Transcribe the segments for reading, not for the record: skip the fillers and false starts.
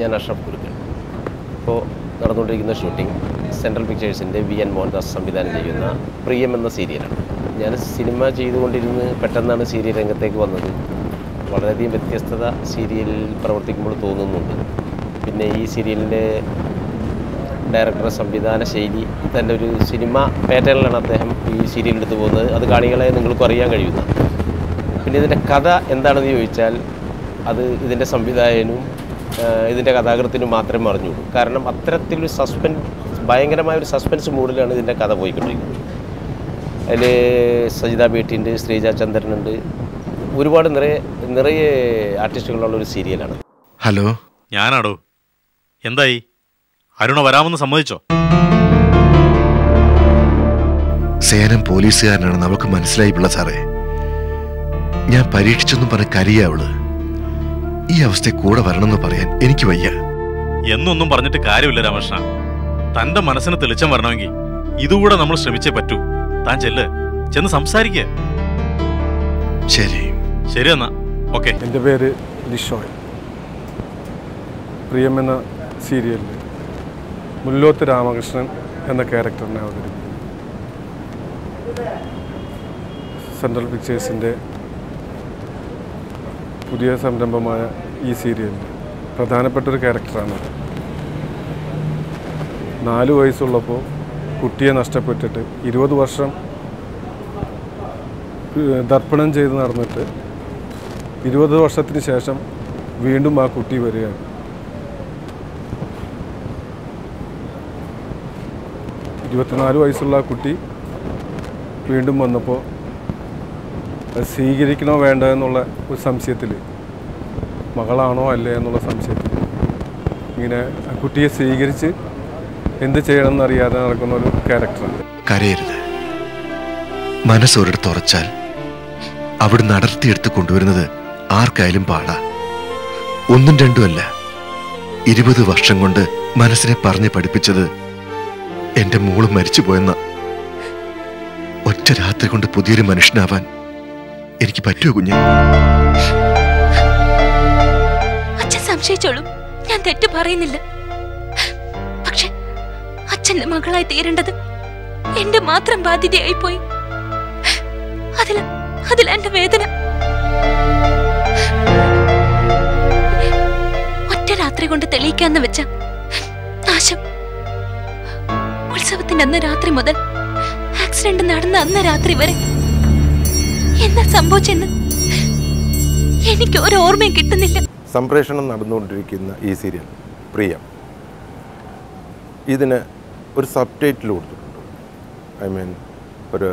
ഞാൻ അഷ്റഫ് കുരുക്കൽ. ഇപ്പോൾ നടന്നുകൊണ്ടിരിക്കുന്ന ഷൂട്ടിംഗ് സെൻട്രൽ പിക്ചേഴ്സിൻ്റെ VN മോഹൻദാസ് സംവിധാനം ചെയ്യുന്ന പ്രിയം എന്ന സീരിയലാണ്. ഞാൻ സിനിമ ചെയ്തുകൊണ്ടിരുന്ന് പെട്ടെന്നാണ് സീരിയൽ രംഗത്തേക്ക് വന്നത്. വളരെയധികം വ്യത്യസ്തത സീരിയലിൽ പ്രവർത്തിക്കുമ്പോൾ തോന്നുന്നുണ്ട്. പിന്നെ ഈ സീരിയലിൻ്റെ ഡയറക്ടറുടെ സംവിധാന ശൈലി തന്നെ ഒരു സിനിമ പാറ്റേണിലാണ് അദ്ദേഹം ഈ സീരിയൽ എടുത്തു പോകുന്നത്. അത് കാണികളെ നിങ്ങൾക്കും അറിയാൻ കഴിയുന്ന. പിന്നെ ഇതിൻ്റെ കഥ എന്താണെന്ന് ചോദിച്ചാൽ അത് ഇതിൻ്റെ സംവിധായകനും ഇതിൻ്റെ കഥാകൃത്തിനും മാത്രമേ അറിഞ്ഞുള്ളൂ. കാരണം അത്തരത്തിലൊരു ഭയങ്കരമായൊരു സസ്പെൻസ് മൂഡിലാണ് ഇതിൻ്റെ കഥ പോയിക്കൊണ്ടിരിക്കുന്നത്. അതിൽ സജിത ബേട്ടിയുണ്ട്, ശ്രീജ ചന്ദ്രനുണ്ട്, ഒരുപാട് നിറയെ ആർട്ടിസ്റ്റുകളുള്ളൊരു സീരിയലാണ്. ഹലോ, ഞാനാടോ. എന്തായി? അരുണ വരാമെന്ന് സമ്മതിച്ചോ? സേനം പോലീസുകാരനാണെന്ന് അവൾക്ക് മനസ്സിലായി പിള്ള സാറേ. ഞാൻ പരീക്ഷിച്ചൊന്നും പറഞ്ഞ് കരിയാവള്. ഈ അവസ്ഥയെ കൂടെ വരണമെന്ന് പറയാൻ എനിക്ക് വയ്യ. എന്നൊന്നും പറഞ്ഞിട്ട് കാര്യമില്ല രാമകൃഷ്ണ. തന്റെ മനസ്സിന് തെളിച്ചം വരണമെങ്കിൽ ഇതുകൂടെ നമ്മൾ ശ്രമിച്ചേ പറ്റൂ. താൻ ചെന്ന് സംസാരിക്കുക. ശരി ശരി എന്നാ ഓക്കെ. എൻ്റെ പേര് ലിഷോയ്. പ്രിയം എന്ന സീരിയലിൽ മുല്ലോത്ത് രാമകൃഷ്ണൻ എന്ന ക്യാരക്ടറിനെ അവതരിപ്പിക്കും. സെൻട്രൽ പിക്ചേഴ്സിൻ്റെ പുതിയ സംരംഭമായ ഈ സീരിയലിൽ പ്രധാനപ്പെട്ടൊരു ക്യാരക്ടറാണ്. 4 വയസ്സുള്ളപ്പോൾ കുട്ടിയെ നഷ്ടപ്പെട്ടിട്ട് 20 വർഷം ദർപ്പണം ചെയ്ത് നടന്നിട്ട് 20 വർഷത്തിന് ശേഷം വീണ്ടും ആ കുട്ടി വരികയാണ്. വയസ്സുള്ള ആ കുട്ടി വീണ്ടും വന്നപ്പോൾ അത് സ്വീകരിക്കണോ വേണ്ടോ എന്നുള്ള ഒരു സംശയത്തിൽ, മകളാണോ അല്ലേ എന്നുള്ള സംശയത്തിൽ ഇങ്ങനെ ആ കുട്ടിയെ സ്വീകരിച്ച് എന്ത് ചെയ്യണമെന്ന് അറിയാതെ നടക്കുന്ന ഒരു ക്യാരക്ടറാണ്. കരയരുത്. മനസ്സൊരിടത്ത് ഉറച്ചാൽ അവിടുന്ന് അടർത്തിയെടുത്ത് കൊണ്ടുവരുന്നത് ആർക്കായാലും പാടാ. 1ഉം 2ഉം അല്ല, 20 വർഷം കൊണ്ട് മനസ്സിനെ പറഞ്ഞ് പഠിപ്പിച്ചത് എന്റെ മോള് മരിച്ചുപോയെന്ന. ഒറ്റ രാത്രി കൊണ്ട് പുതിയൊരു മനുഷ്യനാവാൻ എനിക്ക് പറ്റുമോ കുഞ്ഞ്? അച്ഛൻ സംശയിച്ചോളൂ, ഞാൻ തെറ്റ് പറയുന്നില്ല. പക്ഷെ അച്ഛന്റെ മകളായി തീരേണ്ടത് എന്റെ മാത്രം ബാധ്യതയായി പോയി. അതിലെന്റെ വേദന. ഒറ്റ രാത്രി കൊണ്ട് തെളിയിക്കാന്ന് വെച്ച നാശം ഉത്സവത്തിന്റെ അന്ന് രാത്രി മുതൽ ആക്സിഡന്റ് നടന്ന അന്ന് രാത്രി വരെ എന്താ സംഭവിച്ചെന്ന് എനിക്ക് ഒരു ഓർമ്മയും കിട്ടുന്നില്ല. സംപ്രേഷണം നടന്നുകൊണ്ടിരിക്കുന്ന ഈ സീരിയൽ പ്രിയം, ഇതിന് ഒരു സബ് ടൈറ്റിൽ കൊടുത്തിട്ടുണ്ട്. ഐ മീൻ ഒരു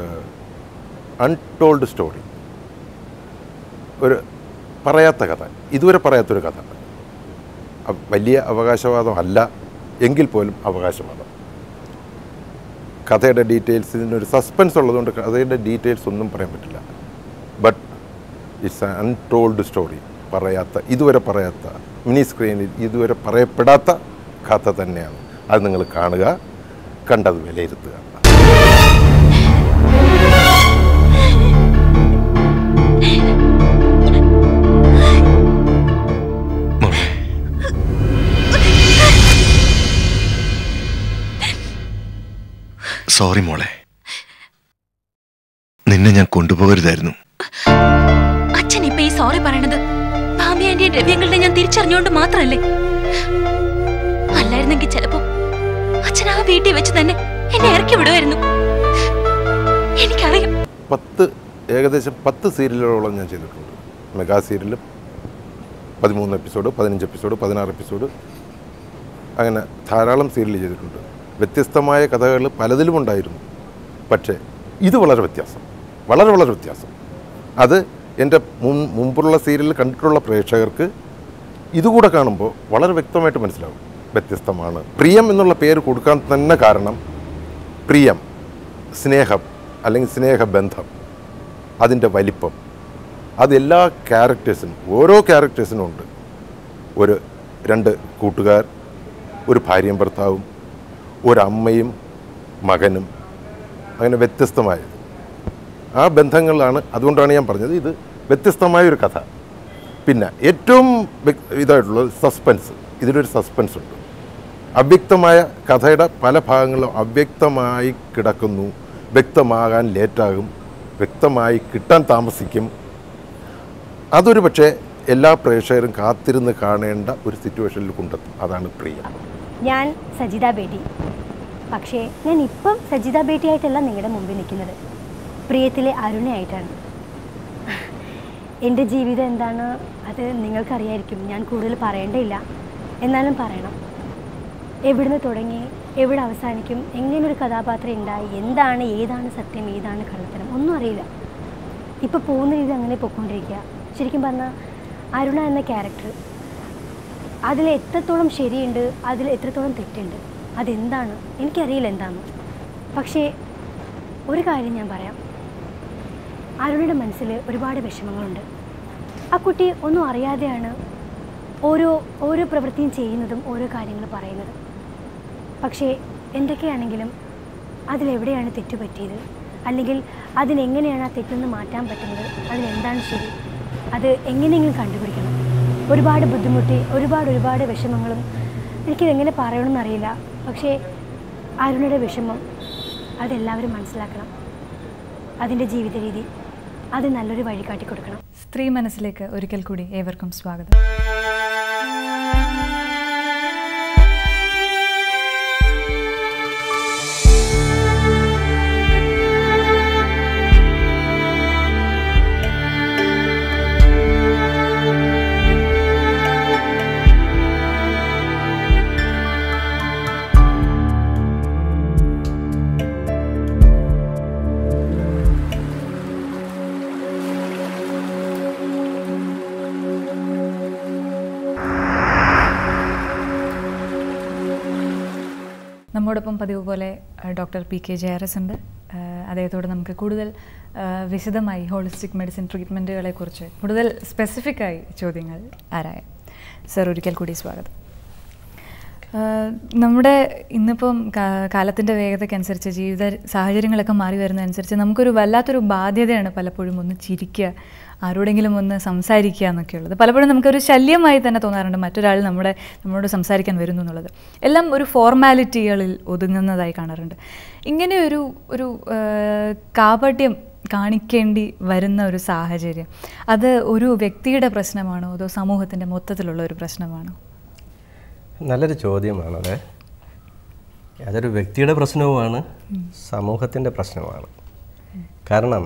അൺടോൾഡ് സ്റ്റോറി, ഒരു പറയാത്ത കഥ, ഇതുവരെ പറയാത്തൊരു കഥ. വലിയ അവകാശവാദം അല്ല എങ്കിൽ പോലും അവകാശവാദം. കഥയുടെ ഡീറ്റെയിൽസ്, ഇതിനൊരു സസ്പെൻസ് ഉള്ളതുകൊണ്ട് കഥയുടെ ഡീറ്റെയിൽസ് ഒന്നും പറയാൻ പറ്റില്ല. But it's an untold story. ഇതുവരെ പറയാത്ത, മിനി സ്ക്രീനിൽ ഇതുവരെ പറയപ്പെടാത്ത കഥ തന്നെയാണ്. അത് നിങ്ങൾ കാണുക, കണ്ടത് വിലയിരുത്തുക. സോറി മോളെ, നിന്നെ ഞാൻ കൊണ്ടുപോകരുതായിരുന്നു. അച്ഛൻ ഇപ്പൊ ഈ സോറി പറയണത് ഭാമിയാന്റെ ദ്രവ്യങ്ങളുടെ ഞാൻ തിരിച്ചറിഞ്ഞുകൊണ്ട് മാത്രല്ലേ? അല്ലായിരുന്നെങ്കിൽ ചിലപ്പോ അച്ഛൻ ആ വീട്ടിൽ വെച്ച് തന്നെ എന്നെ ഇറക്കി വിടുമായിരുന്നു. എനിക്കറിയാം. ഏകദേശം 10 സീരിയലുകളോളം ഞാൻ ചെയ്തിട്ടുണ്ട്. മെഗാ സീരിയലും 13 എപ്പിസോഡ്, 15 എപ്പിസോഡ്, 16 എപ്പിസോഡ്, അങ്ങനെ ധാരാളം സീരിയൽ ചെയ്തിട്ടുണ്ട്. വ്യത്യസ്തമായ കഥകൾ പലതിലും ഉണ്ടായിരുന്നു. പക്ഷേ ഇത് വളരെ വ്യത്യാസം, വളരെ വ്യത്യാസം. അത് എൻ്റെ മുമ്പുള്ള സീരിയൽ കണ്ടിട്ടുള്ള പ്രേക്ഷകർക്ക് ഇതുകൂടെ കാണുമ്പോൾ വളരെ വ്യക്തമായിട്ട് മനസ്സിലാവും, വ്യത്യസ്തമാണ്. പ്രിയം എന്നുള്ള പേര് കൊടുക്കാൻ തന്നെ കാരണം, പ്രിയം, സ്നേഹം അല്ലെങ്കിൽ സ്നേഹബന്ധം, അതിൻ്റെ വലിപ്പം, അതെല്ലാ ക്യാരക്ടേഴ്സിനും, ഓരോ ക്യാരക്ടേഴ്സിനും ഉണ്ട്. 2 കൂട്ടുകാർ, ഒരു ഭാര്യയും ഭർത്താവും, ഒരമ്മയും മകനും, അങ്ങനെ വ്യത്യസ്തമായത്. ആ ബന്ധങ്ങളാണ്. അതുകൊണ്ടാണ് ഞാൻ പറഞ്ഞത് ഇത് വ്യത്യസ്തമായൊരു കഥ. പിന്നെ ഏറ്റവും ഇതായിട്ടുള്ളത് സസ്പെൻസ്. ഇതിലൊരു സസ്പെൻസ് ഉണ്ട്. അവ്യക്തമായ കഥയുടെ പല ഭാഗങ്ങളും അവ്യക്തമായി കിടക്കുന്നു. വ്യക്തമാകാൻ ലേറ്റാകും, വ്യക്തമായി കിട്ടാൻ താമസിക്കും. അതൊരു പക്ഷേ എല്ലാ പ്രേക്ഷകരും കാത്തിരുന്ന് കാണേണ്ട ഒരു സിറ്റുവേഷനിൽ കൊണ്ടെത്തും. അതാണ് പ്രിയം. ഞാൻ സജിത ബേട്ടി. പക്ഷേ ഞാൻ ഇപ്പം സജിത ബേട്ടി ആയിട്ടല്ല നിങ്ങളുടെ മുമ്പിൽ നിൽക്കുന്നത്, പ്രിയത്തിലെ അരുണയായിട്ടാണ്. എൻ്റെ ജീവിതം എന്താണ് അത് നിങ്ങൾക്കറിയായിരിക്കും. ഞാൻ കൂടുതൽ പറയേണ്ടയില്ല, എന്നാലും പറയണം. എവിടുന്ന് തുടങ്ങി എവിടെ അവസാനിക്കും, എങ്ങനെയൊരു കഥാപാത്രം ഉണ്ടായി, എന്താണ് ഏതാണ് സത്യം ഏതാണ് കള്ളത്തരം ഒന്നും അറിയില്ല. ഇപ്പോൾ പോകുന്ന രീതി അങ്ങനെ പോയിക്കൊണ്ടിരിക്കുക. ശരിക്കും പറഞ്ഞാൽ അരുണ എന്ന ക്യാരക്ടർ അതിൽ എത്രത്തോളം ശരിയുണ്ട്, അതിൽ എത്രത്തോളം തെറ്റുണ്ട്, അതെന്താണ് എനിക്കറിയില്ല എന്താണ്. പക്ഷേ ഒരു കാര്യം ഞാൻ പറയാം, അരുണയുടെ മനസ്സിൽ ഒരുപാട് വിഷമങ്ങളുണ്ട്. ആ കുട്ടി ഒന്നും അറിയാതെയാണ് ഓരോ പ്രവൃത്തിയും ചെയ്യുന്നതും ഓരോ കാര്യങ്ങൾ പറയുന്നതും. പക്ഷേ എന്തൊക്കെയാണെങ്കിലും അതിലെവിടെയാണ് തെറ്റുപറ്റിയത്, അല്ലെങ്കിൽ അതിനെങ്ങനെയാണ് ആ തെറ്റൊന്ന് മാറ്റാൻ പറ്റുന്നത്, അതിലെന്താണ് ശരി, അത് എങ്ങനെയെങ്കിലും കണ്ടുപിടിക്കണം. ഒരുപാട് ബുദ്ധിമുട്ടി ഒരുപാട് വിഷമങ്ങളും എനിക്കിതെങ്ങനെ പറയണമെന്നറിയില്ല. പക്ഷേ അരുണയുടെ വിഷമം അതെല്ലാവരും മനസ്സിലാക്കണം. അതിൻ്റെ ജീവിത രീതി അത് നല്ലൊരു വഴി കാട്ടിക്കൊടുക്കണം. സ്ത്രീ മനസ്സിലേക്ക് ഒരിക്കൽ കൂടി ഏവർക്കും സ്വാഗതം. നമ്മോടൊപ്പം പതിവ് പോലെ ഡോക്ടർ PK JRS ഉണ്ട്. അദ്ദേഹത്തോട് നമുക്ക് കൂടുതൽ വിശദമായി ഹോളിസ്റ്റിക് മെഡിസിൻ ട്രീറ്റ്മെൻറ്റുകളെക്കുറിച്ച് കൂടുതൽ സ്പെസിഫിക്കായി ചോദ്യങ്ങൾ ആരായാം. സർ, ഒരിക്കൽ കൂടി സ്വാഗതം. നമ്മുടെ ഇന്നിപ്പം കാലത്തിൻ്റെ വേഗതയ്ക്കനുസരിച്ച് ജീവിത സാഹചര്യങ്ങളൊക്കെ മാറി വരുന്നതനുസരിച്ച് നമുക്കൊരു വല്ലാത്തൊരു ബാധ്യതയാണ് പലപ്പോഴും ഒന്ന് ചിരിക്കുക, ആരോടെങ്കിലും ഒന്ന് സംസാരിക്കുക എന്നൊക്കെ ഉള്ളത്. പലപ്പോഴും നമുക്കൊരു ശല്യമായി തന്നെ തോന്നാറുണ്ട് മറ്റൊരാൾ നമ്മളോട് സംസാരിക്കാൻ വരുന്നു എന്നുള്ളത്. എല്ലാം ഒരു ഫോർമാലിറ്റികളിൽ ഒതുങ്ങുന്നതായി കാണാറുണ്ട്. ഇങ്ങനെ ഒരു കാപട്യം കാണിക്കേണ്ടി വരുന്ന ഒരു സാഹചര്യം, അത് ഒരു വ്യക്തിയുടെ പ്രശ്നമാണോ അതോ സമൂഹത്തിൻ്റെ മൊത്തത്തിലുള്ള ഒരു പ്രശ്നമാണോ? നല്ലൊരു ചോദ്യമാണത്. അതൊരു വ്യക്തിയുടെ പ്രശ്നവുമാണ്, സമൂഹത്തിൻ്റെ പ്രശ്നമാണ്. കാരണം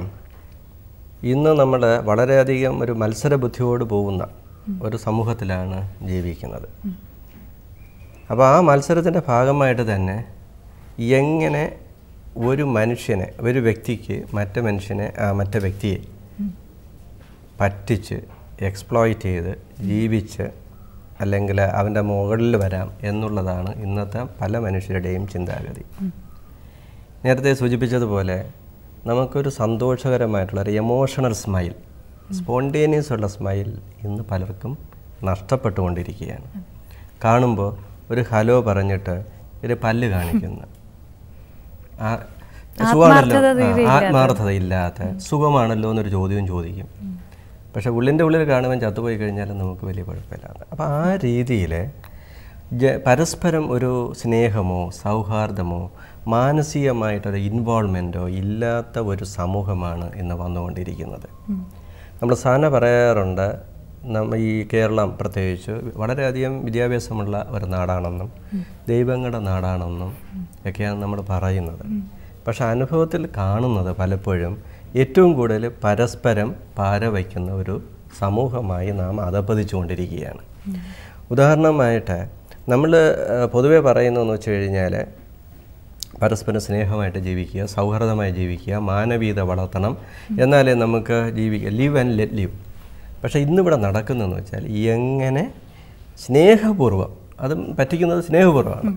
ഇന്ന് നമ്മൾ വളരെയധികം ഒരു മത്സരബുദ്ധിയോട് പോകുന്ന ഒരു സമൂഹത്തിലാണ് ജീവിക്കുന്നത്. അപ്പോൾ ആ മത്സരത്തിൻ്റെ ഭാഗമായിട്ട് തന്നെ എങ്ങനെ ഒരു വ്യക്തിക്ക് മറ്റേ വ്യക്തിയെ പറ്റിച്ച് എക്സ്പ്ലോയിറ്റ് ചെയ്ത് ജീവിച്ച് അല്ലെങ്കിൽ അവൻ്റെ മുകളിൽ വരാം എന്നുള്ളതാണ് ഇന്നത്തെ പല മനുഷ്യരുടെയും ചിന്താഗതി. നേരത്തെ സൂചിപ്പിച്ചതുപോലെ നമുക്കൊരു സന്തോഷകരമായിട്ടുള്ള ഒരു എമോഷണൽ സ്മൈൽ, സ്പോണ്ടേനിയസ് ഉള്ള സ്മൈൽ ഇന്ന് പലർക്കും നഷ്ടപ്പെട്ടുകൊണ്ടിരിക്കുകയാണ്. കാണുമ്പോൾ ഒരു ഹലോ പറഞ്ഞിട്ട് ഒരു പല്ല് കാണിക്കുന്ന സുഖമാണല്ലോ, ആത്മാർത്ഥതയില്ലാത്ത സുഖമാണല്ലോ എന്നൊരു ചോദ്യവും ചോദിക്കും. പക്ഷേ ഉള്ളിൻ്റെ ഉള്ളിൽ കാണുവാൻ ചത്തുപോയി കഴിഞ്ഞാലും നമുക്ക് വലിയ കുഴപ്പമില്ല. അപ്പോൾ ആ രീതിയിൽ പരസ്പരം ഒരു സ്നേഹമോ സൗഹാർദ്ദമോ മാനസികമായിട്ടൊരു ഇൻവോൾവ്മെൻറ്റോ ഇല്ലാത്ത ഒരു സമൂഹമാണ് ഇന്ന് വന്നുകൊണ്ടിരിക്കുന്നത്. നമ്മൾ സാധാരണ പറയാറുണ്ട്, ഈ കേരളം പ്രത്യേകിച്ച് വളരെയധികം വിദ്യാഭ്യാസമുള്ള ഒരു നാടാണെന്നും ദൈവങ്ങളുടെ നാടാണെന്നും ഒക്കെയാണ് നമ്മൾ പറയുന്നത്. പക്ഷെ അനുഭവത്തിൽ കാണുന്നത് പലപ്പോഴും ഏറ്റവും കൂടുതൽ പരസ്പരം പാരവയ്ക്കുന്ന ഒരു സമൂഹമായി നാം അധപ്പതിച്ചുകൊണ്ടിരിക്കുകയാണ്. ഉദാഹരണമായിട്ട് നമ്മൾ പൊതുവെ പറയുന്നതെന്ന് വെച്ച് കഴിഞ്ഞാൽ പരസ്പരം സ്നേഹമായിട്ട് ജീവിക്കുക, സൗഹൃദമായി ജീവിക്കുക, മാനവീയത വളർത്തണം, എന്നാലേ നമുക്ക് ജീവിക്കുക, ലിവ് ആൻഡ് ലെറ്റ് ലിവ്. പക്ഷേ ഇന്നിവിടെ നടക്കുന്നതെന്ന് വെച്ചാൽ എങ്ങനെ സ്നേഹപൂർവ്വം, അതും പറ്റിക്കുന്നത് സ്നേഹപൂർവ്വമാണ്,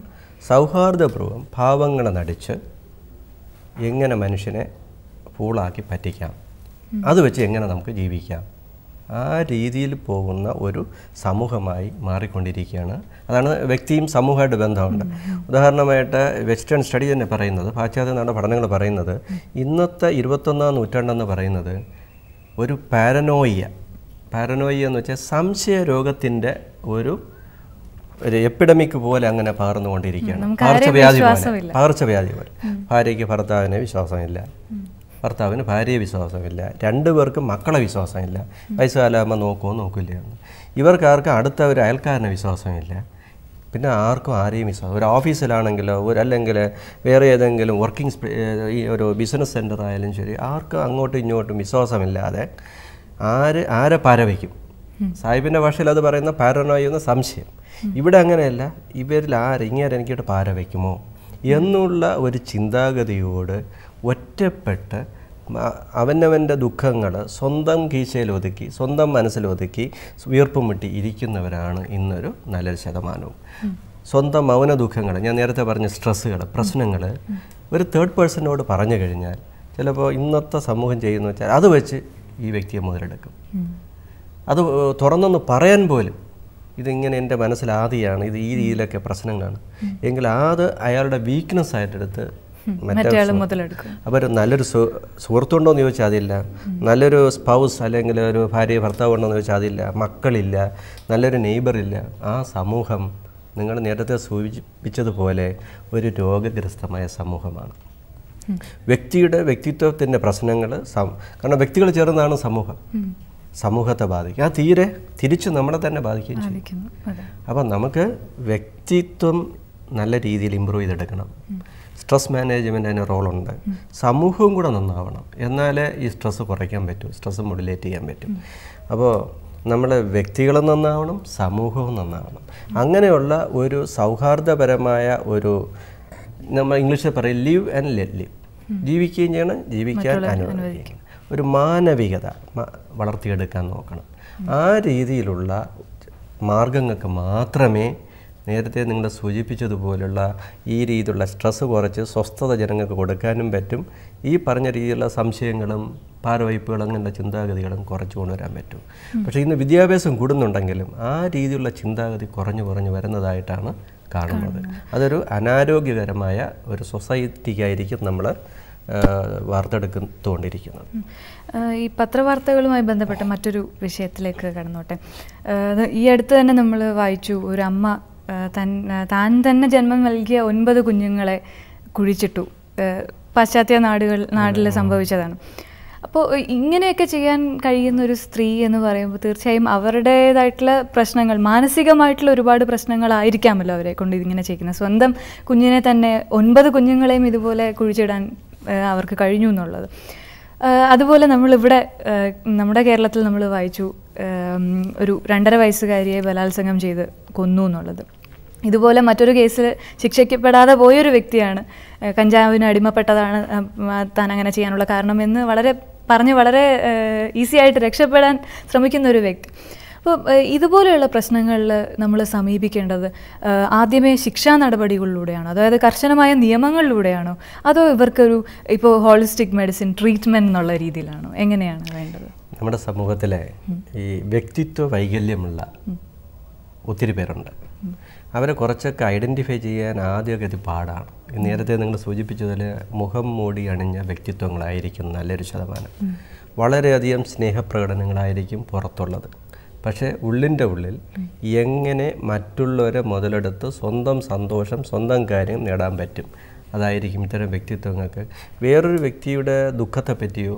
സൗഹാർദ്ദപൂർവ്വം ഭാവങ്ങളെ നടിച്ച് എങ്ങനെ മനുഷ്യനെ ഫൂളാക്കി പറ്റിക്കാം, അത് വെച്ച് എങ്ങനെ നമുക്ക് ജീവിക്കാം, ആ രീതിയിൽ പോകുന്ന ഒരു സമൂഹമായി മാറിക്കൊണ്ടിരിക്കുകയാണ്. അതാണ് വ്യക്തിയും സമൂഹമായിട്ട് ബന്ധമുണ്ട്. ഉദാഹരണമായിട്ട് വെസ്റ്റേൺ സ്റ്റഡി തന്നെ പറയുന്നത്, പാശ്ചാത്യ പഠനങ്ങൾ പറയുന്നത്, ഇന്നത്തെ 21ാം നൂറ്റാണ്ടെന്ന് പറയുന്നത് ഒരു പാരനോയ്യ എന്ന് വെച്ചാൽ സംശയ രോഗത്തിൻ്റെ ഒരു എപ്പിഡമിക് പോലെ അങ്ങനെ പകർന്നുകൊണ്ടിരിക്കുകയാണ്. പകർച്ചവ്യാധി പോലെ. ഭാര്യയ്ക്ക് ഭർത്താവിനെ വിശ്വാസമില്ല, ഭർത്താവിന് ഭാര്യയെ വിശ്വാസമില്ല, രണ്ടുപേർക്കും മക്കളെ വിശ്വാസമില്ല, വയസ്സുകാലാകുമ്പോൾ നോക്കുമോ നോക്കില്ല, ഇവർക്കാർക്കും അടുത്ത ഒരു അയൽക്കാരനെ വിശ്വാസമില്ല, പിന്നെ ആർക്കും ആരെയും വിശ്വാസം. ഒരു ഓഫീസിലാണെങ്കിലോ അല്ലെങ്കിൽ വേറെ ഏതെങ്കിലും ഈ ഒരു ബിസിനസ് സെൻ്റർ ആയാലും ശരി, ആർക്കും അങ്ങോട്ടും ഇങ്ങോട്ടും വിശ്വാസമില്ലാതെ ആരെ പാരവയ്ക്കും. സാഹിബിൻ്റെ ഭാഷയിൽ അത് പറയുന്ന പാരനോയ എന്ന സംശയം. ഇവിടെ അങ്ങനെയല്ല, ഇവരിൽ ഇങ്ങനെ എനിക്കിട്ട് പാരവയ്ക്കുമോ എന്നുള്ള ഒരു ചിന്താഗതിയോട് ഒറ്റപ്പെട്ട് അവനവൻ്റെ ദുഃഖങ്ങൾ സ്വന്തം കീശയിലൊതുക്കി സ്വന്തം മനസ്സിലൊതുക്കി വീർപ്പും മുട്ടി ഇരിക്കുന്നവരാണ് ഇന്നൊരു നല്ലൊരു ശതമാനവും. സ്വന്തം മൗന ദുഃഖങ്ങൾ, ഞാൻ നേരത്തെ പറഞ്ഞ സ്ട്രെസ്സുകൾ, പ്രശ്നങ്ങൾ ഒരു തേർഡ് പേഴ്സണോട് പറഞ്ഞു കഴിഞ്ഞാൽ ചിലപ്പോൾ ഇന്നത്തെ സമൂഹം ചെയ്യുന്ന വെച്ചാൽ അത് വെച്ച് ഈ വ്യക്തിയെ മുതലെടുക്കും. അത് തുറന്നൊന്ന് പറയാൻ പോലും ഇതിങ്ങനെ എൻ്റെ മനസ്സിലാദ്യമാണ്, ഇത് ഈ രീതിയിലൊക്കെ പ്രശ്നങ്ങളാണ് എങ്കിൽ അത് അയാളുടെ വീക്ക്നെസ് ആയിട്ടെടുത്ത് അവർ നല്ലൊരു സുഹൃത്തുണ്ടോ എന്ന് ചോദിച്ചാൽ അതില്ല, നല്ലൊരു സ്പൗസ് അല്ലെങ്കിൽ ഒരു ഭാര്യ ഭർത്താവ് ഉണ്ടോ എന്ന് ചോദിച്ചാൽ അതില്ല, മക്കളില്ല, നല്ലൊരു നെയ്ബറില്ല. ആ സമൂഹം നിങ്ങൾ നേരത്തെ സൂചിപ്പിച്ചതുപോലെ ഒരു രോഗഗ്രസ്തമായ സമൂഹമാണ്. വ്യക്തിയുടെ വ്യക്തിത്വത്തിൻ്റെ പ്രശ്നങ്ങൾ കാരണം വ്യക്തികൾ ചേർന്നാണ് സമൂഹത്തെ ബാധിക്കും. ആ തിരിച്ച് നമ്മളെ തന്നെ ബാധിക്കുകയും ചെയ്യും. അപ്പം നമുക്ക് വ്യക്തിത്വം നല്ല രീതിയിൽ ഇമ്പ്രൂവ് ചെയ്തെടുക്കണം. സ്ട്രെസ് മാനേജ്മെൻറ്റ് അതിന് റോളുണ്ട്. സമൂഹവും കൂടെ നന്നാവണം, എന്നാലേ ഈ സ്ട്രെസ്സ് കുറയ്ക്കാൻ പറ്റൂ, സ്ട്രെസ്സ് മോഡുലേറ്റ് ചെയ്യാൻ പറ്റും. അപ്പോൾ നമ്മൾ വ്യക്തികളും നന്നാവണം, സമൂഹവും നന്നാവണം. അങ്ങനെയുള്ള ഒരു സൗഹാർദ്ദപരമായ ഒരു നമ്മൾ ഇംഗ്ലീഷിൽ പറയും ലിവ് ആൻഡ് ലെറ്റ് ലിവ്, ജീവിക്കുകയും ചെയ്യണം, ജീവിക്കാൻ അനുവദിക്കണം. ഒരു മാനവികത വളർത്തിയെടുക്കാൻ നോക്കണം. ആ രീതിയിലുള്ള മാർഗങ്ങൾക്ക് മാത്രമേ നേരത്തെ നിങ്ങൾ സൂചിപ്പിച്ചതുപോലുള്ള ഈ രീതിയിലുള്ള സ്ട്രെസ്സ് കുറച്ച് സ്വസ്ഥത ജനങ്ങൾക്ക് കൊടുക്കാനും പറ്റും. ഈ പറഞ്ഞ രീതിയിലുള്ള സംശയങ്ങളും പാരവയ്പ്പുകളും അങ്ങനെയുള്ള ചിന്താഗതികളും കുറച്ച് കൊണ്ടുവരാൻ പറ്റും. പക്ഷേ ഇന്ന് വിദ്യാഭ്യാസം കൂടുന്നുണ്ടെങ്കിലും ആ രീതിയിലുള്ള ചിന്താഗതി കുറഞ്ഞു വരുന്നതായിട്ടാണ് കാണുന്നത്. അതൊരു അനാരോഗ്യകരമായ ഒരു സൊസൈറ്റിക്കായിരിക്കും നമ്മൾ വാർത്തെടുത്തുകൊണ്ടിരിക്കുന്നത്. ഈ പത്രവാർത്തകളുമായി ബന്ധപ്പെട്ട മറ്റൊരു വിഷയത്തിലേക്ക് കടന്നോട്ടെ. ഈ അടുത്ത് തന്നെ നമ്മൾ വായിച്ചു, ഒരു അമ്മ താൻ തന്നെ ജന്മം നൽകിയ 9 കുഞ്ഞുങ്ങളെ കുഴിച്ചിട്ടു. പാശ്ചാത്യ നാട്ടിൽ സംഭവിച്ചതാണ്. അപ്പോൾ ഇങ്ങനെയൊക്കെ ചെയ്യാൻ കഴിയുന്ന ഒരു സ്ത്രീ എന്ന് പറയുമ്പോൾ തീർച്ചയായും അവരുടേതായിട്ടുള്ള പ്രശ്നങ്ങൾ, മാനസികമായിട്ടുള്ള ഒരുപാട് പ്രശ്നങ്ങളായിരിക്കാമല്ലോ അവരെ കൊണ്ട് ഇതിങ്ങനെ ചെയ്യുന്നത്. സ്വന്തം കുഞ്ഞിനെ തന്നെ 9 കുഞ്ഞുങ്ങളെയും ഇതുപോലെ കുഴിച്ചിടാൻ അവർക്ക് കഴിഞ്ഞു എന്നുള്ളത്. അതുപോലെ നമ്മളിവിടെ നമ്മുടെ കേരളത്തിൽ നമ്മൾ വായിച്ചു, ഒരു 2.5 വയസ്സുകാരിയെ ബലാത്സംഗം ചെയ്ത് കൊന്നു എന്നുള്ളത്. ഇതുപോലെ മറ്റൊരു കേസിൽ ശിക്ഷിക്കപ്പെടാതെ പോയൊരു വ്യക്തിയാണ്, കഞ്ചാവിന് അടിമപ്പെട്ടതാണ് താൻ അങ്ങനെ ചെയ്യാനുള്ള കാരണം എന്ന് വളരെ ഈസി ആയിട്ട് രക്ഷപ്പെടാൻ ശ്രമിക്കുന്ന ഒരു വ്യക്തി. അപ്പോൾ ഇതുപോലെയുള്ള പ്രശ്നങ്ങളിൽ നമ്മൾ സമീപിക്കേണ്ടത് ആദ്യമേ ശിക്ഷാ നടപടികളിലൂടെയാണോ, അതായത് കർശനമായ നിയമങ്ങളിലൂടെയാണോ, അതോ ഇവർക്കൊരു ഇപ്പോൾ ഹോളിസ്റ്റിക് മെഡിസിൻ ട്രീറ്റ്മെൻറ്റ് എന്നുള്ള രീതിയിലാണോ, എങ്ങനെയാണ് വേണ്ടത്? നമ്മുടെ സമൂഹത്തിലെ ഈ വ്യക്തിത്വ വൈകല്യമുള്ള ഒത്തിരി പേരുണ്ട്. അവരെ കുറച്ചൊക്കെ ഐഡൻറ്റിഫൈ ചെയ്യാൻ ആദ്യമൊക്കെ ഇത് പാടാണ്. നേരത്തെ നിങ്ങൾ സൂചിപ്പിച്ചതിൽ മുഖം മൂടി അണിഞ്ഞ വ്യക്തിത്വങ്ങളായിരിക്കും നല്ലൊരു ശതമാനം. വളരെയധികം സ്നേഹപ്രകടനങ്ങളായിരിക്കും പുറത്തുള്ളത്. പക്ഷേ ഉള്ളിൻ്റെ ഉള്ളിൽ എങ്ങനെ മറ്റുള്ളവരെ മുതലെടുത്ത് സ്വന്തം സന്തോഷം, സ്വന്തം കാര്യം നേടാൻ പറ്റും, അതായിരിക്കും ഇത്തരം വ്യക്തിത്വങ്ങൾക്ക്. വേറൊരു വ്യക്തിയുടെ ദുഃഖത്തെ പറ്റിയോ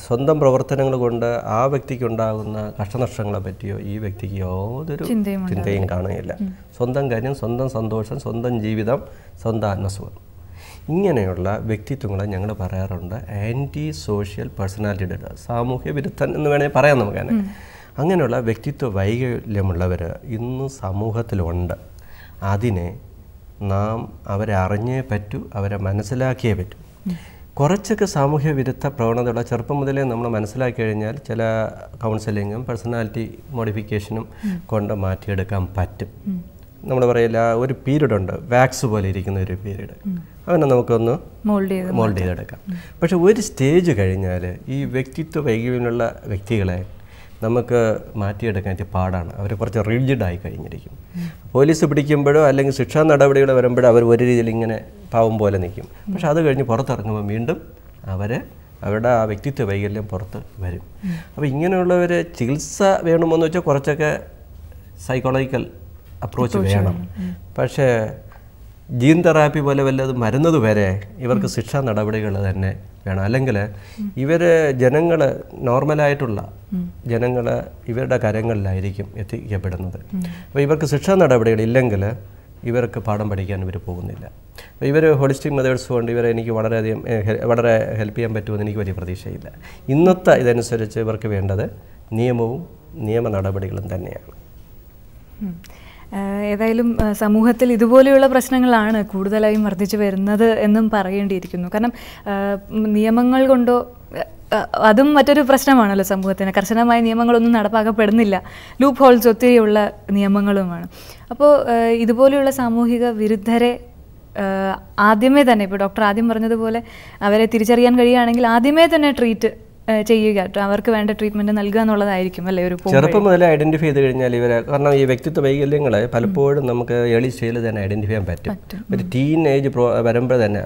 സ്വന്തം പ്രവർത്തനങ്ങൾ കൊണ്ട് ആ വ്യക്തിക്കുണ്ടാകുന്ന കഷ്ടനഷ്ടങ്ങളെ പറ്റിയോ ഈ വ്യക്തിക്ക് യാതൊരു ചിന്തയും കാണുകയില്ല. സ്വന്തം കാര്യം, സ്വന്തം സന്തോഷം, സ്വന്തം ജീവിതം, സ്വന്തം ആത്മസുഖം. ഇങ്ങനെയുള്ള വ്യക്തിത്വങ്ങളെ ഞങ്ങൾ പറയാറുണ്ട് ആൻറ്റി സോഷ്യൽ പേഴ്സണാലിറ്റി ഡിസോർഡർ, സാമൂഹ്യ വിരുദ്ധൻ എന്ന് വേണമെങ്കിൽ പറയാം നമുക്കതിനെ. അങ്ങനെയുള്ള വ്യക്തിത്വ വൈകല്യമുള്ളവർ ഇന്ന് സമൂഹത്തിലുണ്ട്. അതിനെ നാം അവരെ അറിഞ്ഞേ പറ്റൂ, അവരെ മനസ്സിലാക്കിയേ പറ്റൂ. കുറച്ചൊക്കെ സാമൂഹ്യ വിരുദ്ധ പ്രവണതയുള്ള ചെറുപ്പം മുതലേ നമ്മൾ മനസ്സിലാക്കി കഴിഞ്ഞാൽ ചില കൗൺസിലിങ്ങും പേഴ്സണാലിറ്റി മോഡിഫിക്കേഷനും കൊണ്ട് മാറ്റിയെടുക്കാൻ പറ്റും. നമ്മൾ പറയില്ല, ഒരു പീരീഡ് ഉണ്ട്, വാക്സ് പോലെ ഇരിക്കുന്ന ഒരു പീരീഡ്, അങ്ങനെ നമുക്കൊന്ന് മോൾഡ് ചെയ്തെടുക്കാം. പക്ഷെ ഒരു സ്റ്റേജ് കഴിഞ്ഞാൽ ഈ വ്യക്തിത്വ വൈകല്യമുള്ള വ്യക്തികളെ നമുക്ക് മാറ്റിയെടുക്കാൻ പാടാണ്. അവർ കുറച്ച് റിജിഡായി കഴിഞ്ഞിരിക്കും. പോലീസ് പിടിക്കുമ്പോഴോ അല്ലെങ്കിൽ ശിക്ഷാ നടപടികൾ വരുമ്പോഴോ അവർ ഒരു രീതിയിൽ ഇങ്ങനെ പാവം പോലെ നിൽക്കും. പക്ഷെ അത് കഴിഞ്ഞ് പുറത്തിറങ്ങുമ്പോൾ വീണ്ടും അവരെ അവരുടെ ആ വ്യക്തിത്വ വൈകല്യം പുറത്ത് വരും. അപ്പോൾ ഇങ്ങനെയുള്ളവർ ചികിത്സ വേണമെന്ന് വെച്ചാൽ കുറച്ചൊക്കെ സൈക്കോളജിക്കൽ അപ്രോച്ച് വേണം. പക്ഷേ ജീൻ തെറാപ്പി പോലെ വല്ലതും വരുന്നത് വരെ ഇവർക്ക് ശിക്ഷാ നടപടികൾ തന്നെ വേണം. അല്ലെങ്കിൽ ഇവർ ജനങ്ങൾ നോർമലായിട്ടുള്ള ജനങ്ങൾ ഇവരുടെ കരങ്ങളിലായിരിക്കും എത്തിക്കപ്പെടുന്നത്. അപ്പോൾ ഇവർക്ക് ശിക്ഷാ നടപടികൾ ഇല്ലെങ്കിൽ ഇവർക്ക് പാഠം പഠിക്കാൻ ഇവർ പോകുന്നില്ല. അപ്പോൾ ഇവർ ഹോളിസ്റ്റിക് മെത്തേഡ്സ് കൊണ്ട് ഇവരെ എനിക്ക് വളരെയധികം വളരെ ഹെൽപ്പ് ചെയ്യാൻ പറ്റുമെന്ന് എനിക്ക് വലിയ പ്രതീക്ഷയില്ല. ഇന്നത്തെ ഇതനുസരിച്ച് ഇവർക്ക് വേണ്ടത് നിയമവും നിയമ നടപടികളും തന്നെയാണ്. ഏതായാലും സമൂഹത്തിൽ ഇതുപോലെയുള്ള പ്രശ്നങ്ങളാണ് കൂടുതലായും വർദ്ധിച്ചു വരുന്നത് എന്നും പറയേണ്ടിയിരിക്കുന്നു. കാരണം നിയമങ്ങൾ കൊണ്ടോ അതും മറ്റൊരു പ്രശ്നമാണല്ലോ സമൂഹത്തിന്. കർശനമായ നിയമങ്ങളൊന്നും നടപ്പാക്കപ്പെടുന്നില്ല, ലൂപ്പ് ഹോൾസ് ഒത്തിരിയുള്ള നിയമങ്ങളുമാണ്. അപ്പോൾ ഇതുപോലെയുള്ള സാമൂഹിക വിരുദ്ധരെ ആദ്യമേ തന്നെ, ഇപ്പോൾ ഡോക്ടർ ആദ്യം പറഞ്ഞതുപോലെ അവരെ തിരിച്ചറിയാൻ കഴിയുകയാണെങ്കിൽ ആദ്യമേ തന്നെ ട്രീറ്റ് ചെയ്യുക, അവർക്ക് വേണ്ട ട്രീറ്റ്മെൻറ്റ് നൽകുക എന്നുള്ളതായിരിക്കും അല്ലേ ഒരു ചെറുപ്പം മുതലേ ഐഡൻറ്റിഫൈ ചെയ്ത് കഴിഞ്ഞാൽ ഇവരെ. കാരണം ഈ വ്യക്തിത്വ വൈകല്യങ്ങളെ പലപ്പോഴും നമുക്ക് ഏർലി സ്റ്റേജിൽ തന്നെ ഐഡൻറ്റിഫൈ ചെയ്യാൻ പറ്റും. ഒരു ടീൻ ഏജ് വരുമ്പോൾ തന്നെ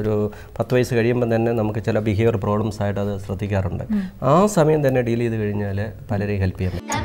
ഒരു 10 വയസ്സ് കഴിയുമ്പോൾ തന്നെ നമുക്ക് ചില ബിഹേവിയർ പ്രോബ്ലംസ് ആയിട്ട് അത് ശ്രദ്ധിക്കാറുണ്ട്. ആ സമയം തന്നെ ഡീൽ ചെയ്ത് കഴിഞ്ഞാൽ പലരെയും ഹെൽപ്പ് ചെയ്യാൻ പറ്റും.